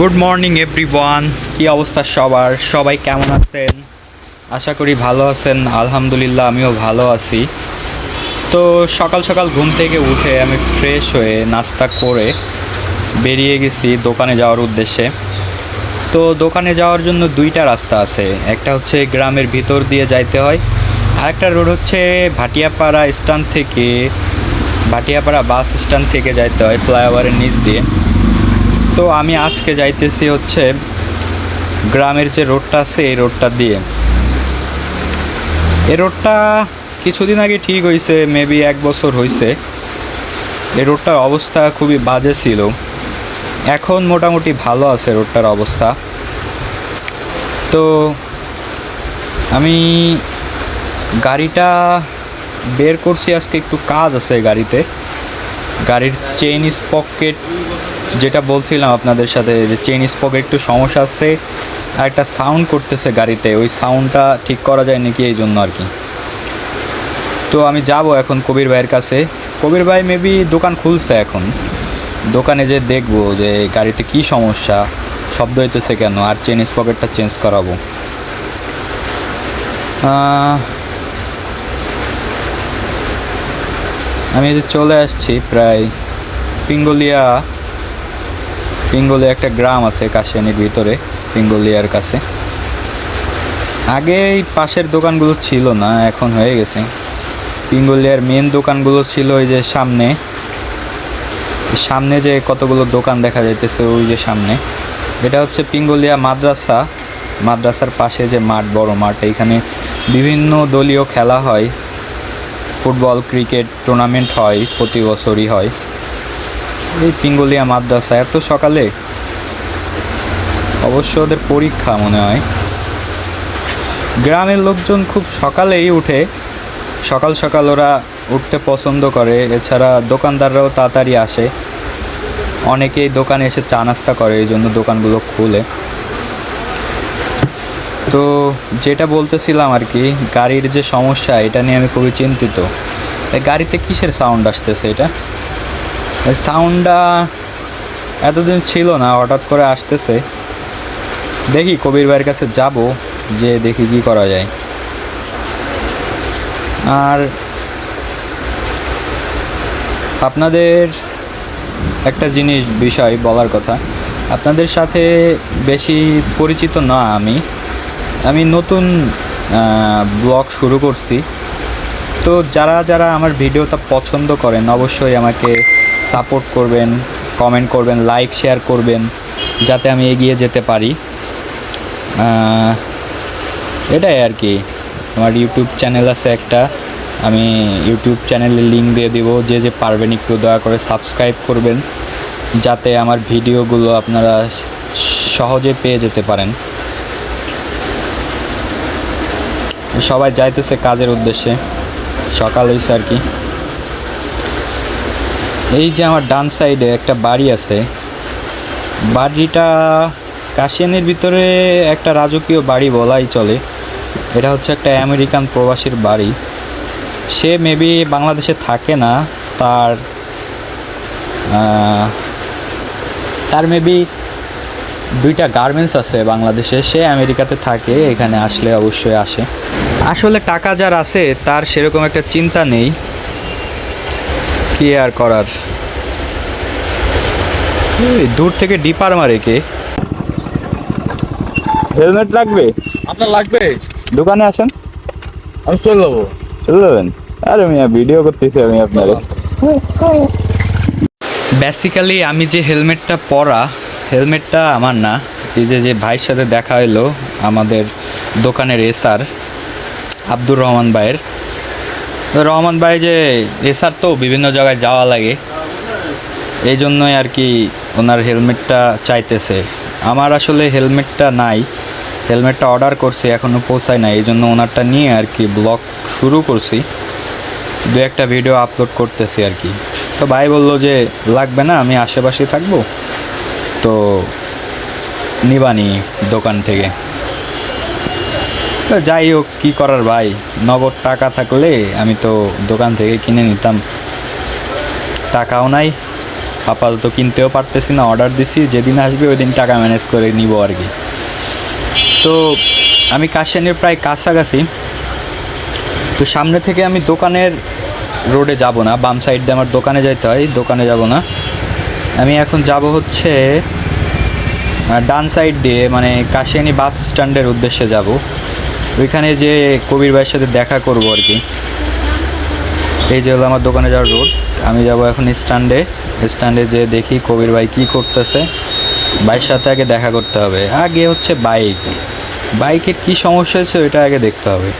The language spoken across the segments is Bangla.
গুড মর্নিং এভরিওয়ান, কী অবস্থা সবার? সবাই কেমন আছেন? আশা করি ভালো আছেন। আলহামদুলিল্লাহ আমিও ভালো আছি। তো সকাল সকাল ঘুম থেকে উঠে আমি ফ্রেশ হয়ে নাস্তা করে বেরিয়ে গেছি দোকানে যাওয়ার উদ্দেশ্যে। তো দোকানে যাওয়ার জন্য দুইটা রাস্তা আছে, একটা হচ্ছে গ্রামের ভিতর দিয়ে যাইতে হয়, আরেকটা রোড হচ্ছে ভাটিয়াপাড়া বাস স্ট্যান্ড থেকে যাইতে হয় ফ্লাইওভারের নিচ দিয়ে। তো আমি আজকে যাইতেছি হচ্ছে গ্রামের যে রোডটা আছে এই রোডটা দিয়ে। এই রোডটা কিছুদিন আগে ঠিক হয়েছে, মেবি 1 বছর হয়েছে। এই রোডটার অবস্থা খুবই বাজে ছিল, এখন মোটামুটি ভালো আছে রোডটার অবস্থা। তো আমি গাড়িটা বের করছি, আজকে একটু কাজ আছে গাড়িতে। গাড়ির চেইন স্পকেট, যেটা বলছিলাম আপনাদের সাথে, যে চেইন স্পকেট একটু সমস্যা আছে আর একটা সাউন্ড করতেছে গাড়িতে, ওই সাউন্ডটা ঠিক করা যায় নাকি, এই জন্য আর কি। তো আমি যাব এখন কবির ভাইয়ের কাছে। কবির ভাই মেবি দোকান খুলছে, এখন দোকানে যে দেখবো যে গাড়িতে কি সমস্যা, শব্দ হইতেছে কেন, আর চেইন স্পকেটটা চেঞ্জ করাবো। আমি যে চলে আসছি প্রায় পিঙ্গলিয়া একটা গ্রাম আছে কাশিয়ানির ভিতরে, পিঙ্গলিয়ার কাছে। আগে এই পাশের দোকানগুলো ছিল না, এখন হয়ে গেছে। পিঙ্গলিয়ার মেন দোকানগুলো ছিল ওই যে সামনে যে কতগুলো দোকান দেখা যাইতেছে, ওই যে সামনে, এটা হচ্ছে পিঙ্গলিয়া মাদ্রাসার পাশে যে মাঠ, বড় মাঠ, এইখানে বিভিন্ন দলীয় খেলা হয়, ফুটবল ক্রিকেট টুর্নামেন্ট হয়, প্রতি বছরই হয়। এই পিঙ্গলিয়া মাদ্রাসা এত সকালে, অবশ্য ওদের পরীক্ষা মনে হয়। গ্রামের লোকজন খুব সকালেই উঠে, সকাল সকাল ওরা উঠতে পছন্দ করে। এছাড়া দোকানদাররাও তাড়াতাড়ি আসে, অনেকেই দোকানে এসে চা নাস্তা করে, এই জন্য দোকানগুলো খুলে। তো যেটা বলতেছিলাম আর কি, গাড়ির যে সমস্যা, এটা নিয়ে আমি খুবই চিন্তিত। গাড়িতে কিসের সাউন্ড আসতেছে? এটা সাউন্ডটা এতদিন ছিল না, হঠাৎ করে আসতেছে। দেখি কবির ভাইয়ের কাছে যাব, যে দেখি কি করা যায়। আর আপনাদের একটা বিষয় বলার কথা, আপনাদের সাথে বেশি পরিচিত না আমি নতুন ব্লগ শুরু করছি। তো যারা আমার ভিডিওটা পছন্দ করেন অবশ্যই আমাকে সাপোর্ট করবেন, কমেন্ট করবেন, লাইক শেয়ার করবেন, যাতে আমি এগিয়ে যেতে পারি। এটাই আর কি। আমার ইউটিউব চ্যানেল আছে একটা, আমি ইউটিউব চ্যানেলের লিঙ্ক দিয়ে দিব, যে পারবেন একটু দয়া করে সাবস্ক্রাইব করবেন, যাতে আমার ভিডিওগুলো আপনারা সহজে পেয়ে যেতে পারেন। সবাই যাইতেছে কাজের উদ্দেশ্যে, সকাল হয়েছে আর কি। এই যে আমার ডান সাইডে একটা বাড়ি আছে, বাড়িটা কাশিয়ানির ভিতরে একটা রাজকীয় বাড়ি বলাই চলে। এটা হচ্ছে একটা আমেরিকান প্রবাসীর বাড়ি। সে মেবি বাংলাদেশে থাকে না, তার মেবি 2টা গার্মেন্টস আছে বাংলাদেশে, সে আমেরিকাতে থাকে, এখানে আসলে অবশ্যই আসে। আসলে টাকা যার আছে তার সেরকম একটা চিন্তা নেই, কি আর করার। দূর থেকে ডিপার মারে কে? হেলমেট লাগবে? আপনার লাগবে? দোকানে আসেন, আমি চলে যাবো। চলে যাবেন? আরে মিয়া, ভিডিও করতেছি আমি আপনার। বেসিক্যালি আমি যে হেলমেটটা আমার না, এই যে ভাইয়ের সাথে দেখা হলো, আমাদের দোকানের এসআর আব্দুর রহমান ভাইয়ের। রহমান ভাই যে এসআর, তো বিভিন্ন জায়গায় যাওয়া লাগে, এই জন্যই আর কি ওনার হেলমেটটা চাইতেছে। আমার আসলে হেলমেটটা নাই, হেলমেটটা অর্ডার করছি, এখনও পৌঁছায় না, এই জন্য ওনারটা নিয়ে আর কি ব্লগ শুরু করছি, 2-1টা ভিডিও আপলোড করতেছি আর কি। তো ভাই বললো যে লাগবে না, আমি আশেপাশেই থাকবো, তো নিবানি দোকান থেকে। তো যাই হোক, কী করার ভাই, নগদ টাকা থাকলে আমি তো দোকান থেকে কিনে নিতাম, টাকাও নাই, আপাতত কিনতেও পারতেছি না, অর্ডার দিছি, যেদিন আসবে ওই দিন টাকা ম্যানেজ করে নিব আর কি। তো আমি কাশিয়ানির প্রায় কাছাকাছি। তো সামনে থেকে আমি দোকানের রোডে যাব না, বাম সাইড দিয়ে আমার দোকানে যেতে হয়, দোকানে যাব না। আমি এখন যাব হচ্ছে ডান সাইড দিয়ে, মানে কাশিয়ানি বাস স্ট্যান্ডের উদ্দেশ্যে যাব। ওইখানে যে কবির ভাইয়ের সাথে দেখা করব আর কি। এই যে হলো আমার দোকানে যাওয়ার রোড। আমি যাব এখন স্ট্যান্ডে যে দেখি কবির ভাই কী করতেছে। ভাইয়ের সাথে আগে দেখা করতে হবে। আগে হচ্ছে বাইকের কী সমস্যা হয়েছে ওইটা আগে দেখতে হবে।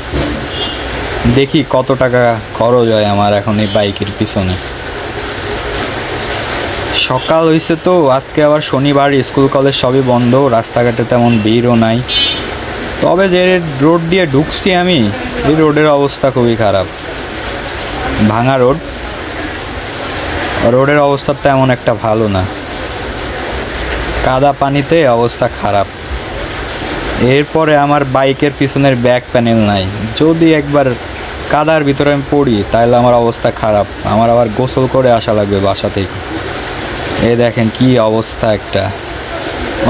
দেখি কত টাকা খরচ হয় আমার এখন এই বাইকের পিছনে। সকাল হয়েছে তো, আজকে আবার শনিবার, স্কুল কলেজ সবই বন্ধ, রাস্তাঘাটে তেমন ভিড়ও নাই। তবে যে রোড দিয়ে ঢুকছি আমি, এই রোডের অবস্থা খুবই খারাপ, ভাঙা রোডের অবস্থা তেমন একটা ভালো না, কাদা পানিতে অবস্থা খারাপ। এরপরে আমার বাইকের পিছনের ব্যাক প্যানেল নাই, যদি একবার কাদার ভিতরে আমি পড়ি তাহলে আমার অবস্থা খারাপ, আমার আবার গোসল করে আসা লাগবে বাসা থেকে। এই দেখেন কি অবস্থা একটা,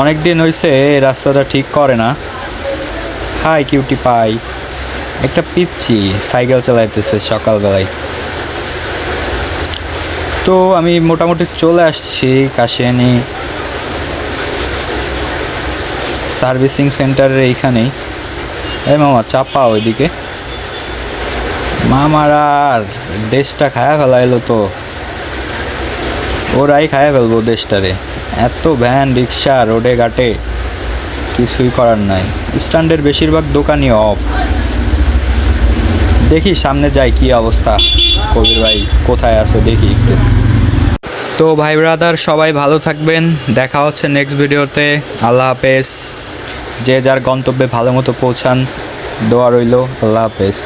অনেক দিন হয়েছে এই রাস্তাটা ঠিক করে না। হাই কিউটি পাই, একটা পিচ্ছি সাইকেল চালাইতেছে সকালবেলায়। তো আমি মোটামুটি চলে আসছি কাশিয়ানি সার্ভিসিং সেন্টারের এইখানেই। এই মামা চাপা ওইদিকে, মামারা আর দেশটা খায়া ফেলাইলো তো, ওরাই খায়া ফেলবো দেশটারে। এত ভ্যান রিক্সা রোডে ঘাটে, কিছুই করার নাই। স্ট্যান্ডের বেশিরভাগ দোকানই অফ। দেখি সামনে যাই কি অবস্থা, কবির ভাই কোথায় আছে দেখি একটু। তো ভাই ব্রাদার সবাই ভালো থাকবেন, দেখা হচ্ছে নেক্সট ভিডিওতে। আল্লাহ হাফেজ। যে যার গন্তব্যে ভালো মতো পৌঁছান, দোয়া রইল। আল্লাহ হাফেজ।